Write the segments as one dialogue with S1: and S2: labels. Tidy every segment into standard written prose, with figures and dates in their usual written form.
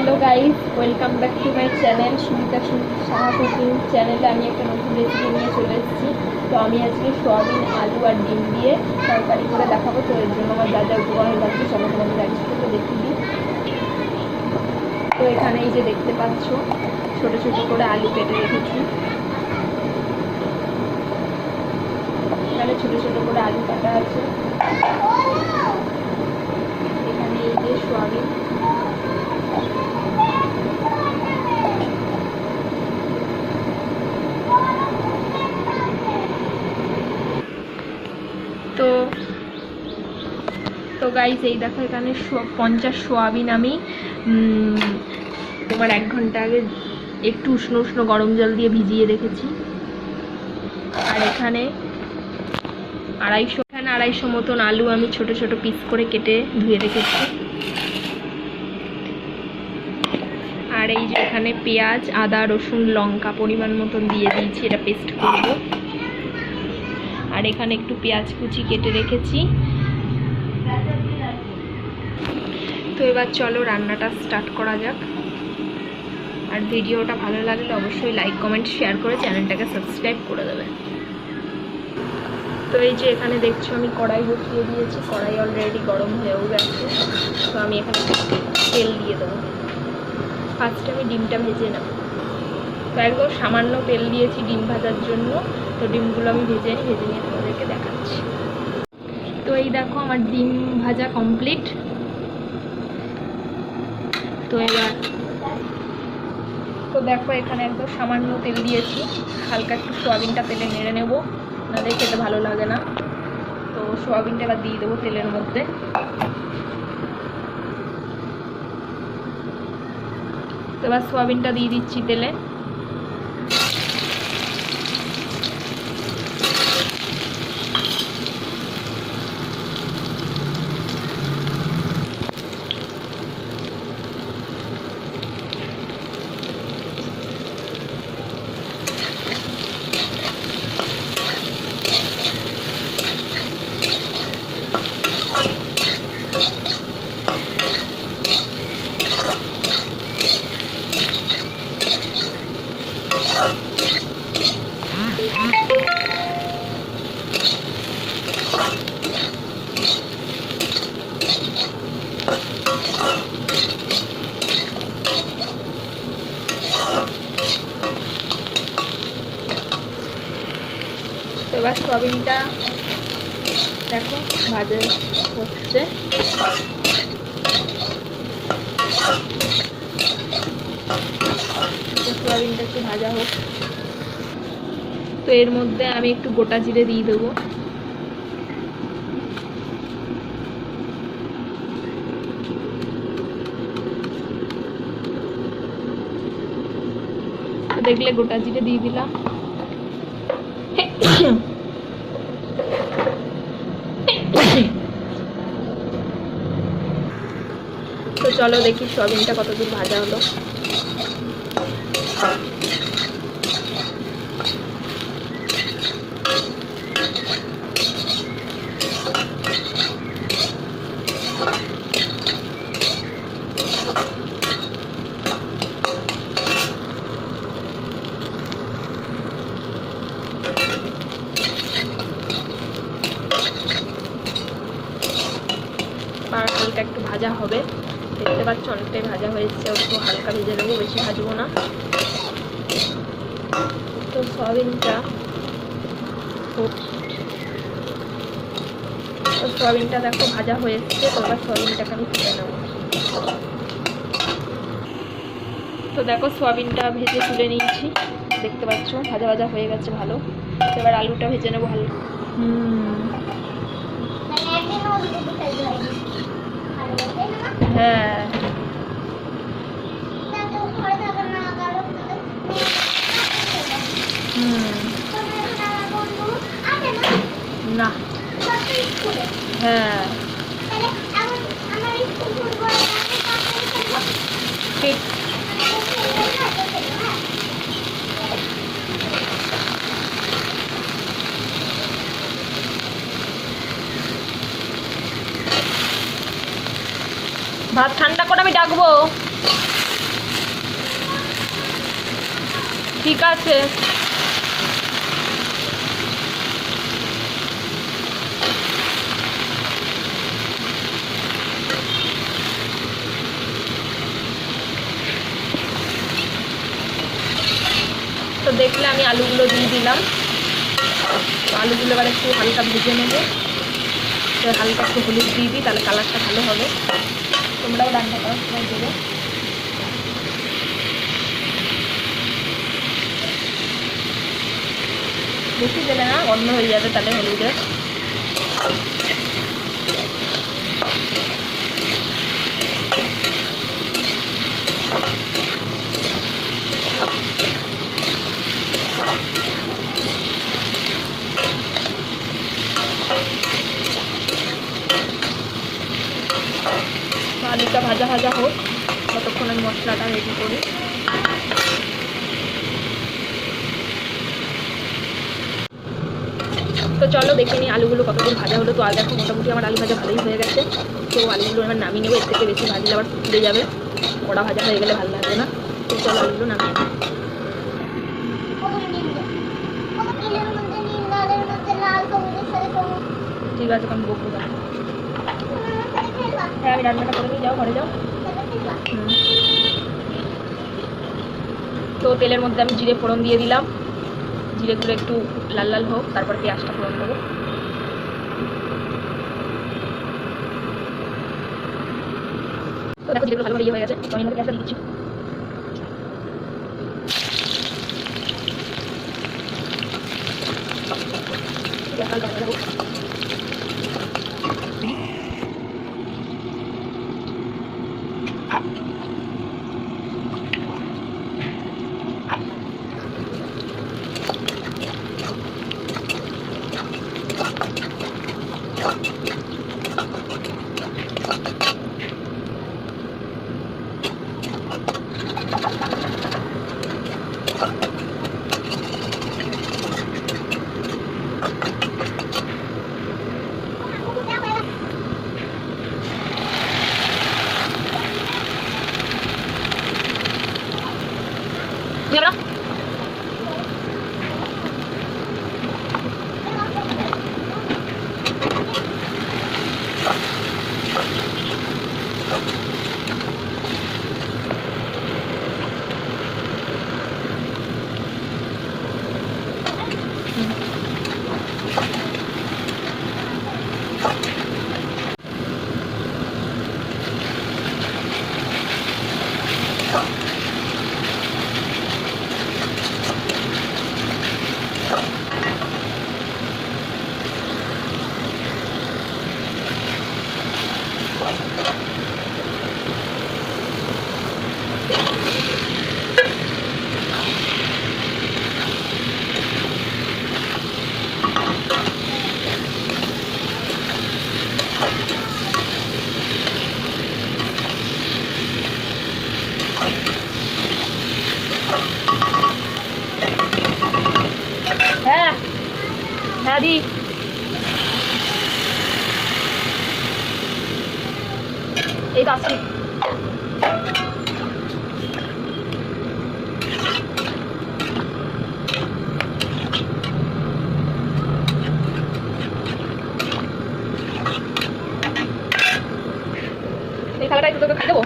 S1: Hello guys, welcome back to my channel Sumita Saha cooking चैनले আমি একটা নতুন রেসিপি নিয়ে চলে এসেছি। তো আমি আজকে সোয়াবিন আলু আর ডিম দিয়ে তরকারি করে দেখাবো। তো এর জন্য আমার যা যা উপকরণ লাগছে চলো তোমাদের একসাথে দেখিয়ে দিই। তো এখানে এই যে দেখতে পাচ্ছ ছোট ছোট করে আলু কেটে রেখেছি। এখানে ছোট ছোট করে আলু কাটা আছে। এখানে এই যে সোয়াবিন, তো গাইস এই দেখো এখানে 50 সোয়াবিন আমি তোমার 1 ঘন্টা আগে একটু উষ্ণ উষ্ণ গরম জল দিয়ে ভিজিয়ে রেখেছি। আর এখানে 250 মতন আলু আমি ছোট ছোট পিস করে কেটে ধুয়ে রেখেছি। আর এই যে এখানে পেঁয়াজ, আদা, রসুন, লঙ্কা পরিমাণ মতন দিয়ে দিয়েছি, এটা পেস্ট করব। আর এখানে একটু পেঁয়াজ কুচি কেটে রেখেছি। তো এবার চলো রান্নাটা স্টার্ট করা যাক। আর ভিডিওটা ভালো লাগলে অবশ্যই লাইক কমেন্ট শেয়ার করে চ্যানেলটাকে সাবস্ক্রাইব করে দেবে। তো এই যে এখানে দেখছো আমি কড়াই বসিয়ে দিয়েছি, কড়াই অলরেডি গরম হয়েও গেছে। তো আমি এখানে তেল দিয়ে দেবো। ফার্স্টে আমি ডিমটা ভেজে নেব। তো একদম সামান্য তেল দিয়েছি ডিম ভাজার জন্য। তো ডিমগুলো আমি ভেজে নিয়ে তোমাদেরকে দেখাচ্ছি। তো এই দেখো আমার ডিম ভাজা কমপ্লিট। তো এবার তো দেখো এখানে একদম সামান্য তেল দিয়েছি, হালকা একটু সোয়াবিনটা তেলে নেড়ে নেবো, নাহলে খেতে ভালো লাগে না। তো সোয়াবিনটা এবার দিয়ে দেবো তেলের মধ্যে। তো এবার সোয়াবিনটা দিয়ে দিচ্ছি তেলে। তো এবার সোয়াবিনটা দেখো ভাজা হচ্ছে। সোয়াবিনটা একটু ভাজা হোক। তো এর মধ্যে আমি একটু গোটা জিরে দিয়ে দেবো। দেখলে গোটা জিরে দিয়ে দিলাম। তো চলো দেখি সোয়াবিনটা কতদূর ভাজা হলো। আর হালকা একটু ভাজা হবে, দেখতে পাচ্ছ অনেকটাই ভাজা হয়েছে। একটু হালকা ভেজে নেবো, বেশি ভাজবো না। তো সোয়াবিনটা দেখো ভাজা হয়েছে। তো এবার সোয়াবিনটাকে আমি তুলে নেবো। তো দেখো সোয়াবিনটা ভেজে তুলে নিয়েছি, দেখতে পাচ্ছ ভাজা ভাজা হয়ে গেছে ভালো। তো এবার আলুটা ভেজে নেবো হালকা। হ্যাঁ না হ্যাঁ ঠিক। ভাত ঠান্ডা করে আমি ডাকবো। ঠিক আছে। তো দেখলে আমি আলুগুলো দিয়ে দিলাম। আলুগুলো এবার একটু হালকা ভেজে নেবো। হালকা একটু হলুদ দিয়ে দিই, তাহলে কালারটা ভালো হবে। তোমরাও রান্না করার সময় দেবে। বেশি দিলে না অন্য হয়ে যাবে তাহলে হলুদে। আলুটা ভাজা ভাজা হোক, ততক্ষণ আমি মশলাটা রেডি করি। তো চলো দেখে নিই আলুগুলো কতদূর ভাজা হলো। তো আর দেখো মোটামুটি আমার আলু ভাজা ভালোই হয়ে গেছে। তো আলুগুলো এবার নামিয়ে নেবো। এর থেকে বেশি ভাজলে আবার ফুলে যাবে, কড়া ভাজা হয়ে গেলে ভালো লাগবে না। তো চলো আলুগুলো নামিয়ে নেবো। ঠিক আছে, আমি বকবো না। হ্যাঁ, আমি রান্নাটা করে নিয়ে যাও, ঘরে যাও। তো তেলের মধ্যে আমি জিরে ফোড়ন দিয়ে দিলাম। জিরেগুলো একটু লাল লাল হোক, তারপর পেঁয়াজটা ফোড়ন দেবো। তো দেখো জিরেগুলো ভালোভাবে ইয়ে হয়ে গেছে, তো আমি পেঁয়াজটা দিচ্ছি। হ্যাঁ হ্যাঁ দি এই তো আসছি। এই থালাটা একটু তোকে খাই দেবো।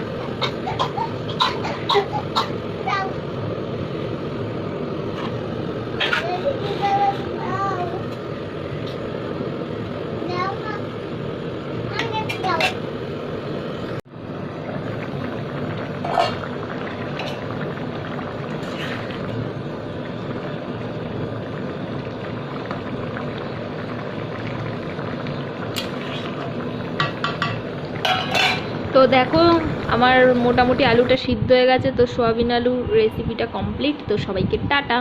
S1: তো দেখো আমার মোটামুটি আলুটা সিদ্ধ হয়ে গেছে। তো সোয়াবিন আলুর রেসিপিটা কমপ্লিট। তো সবাইকে টাটা।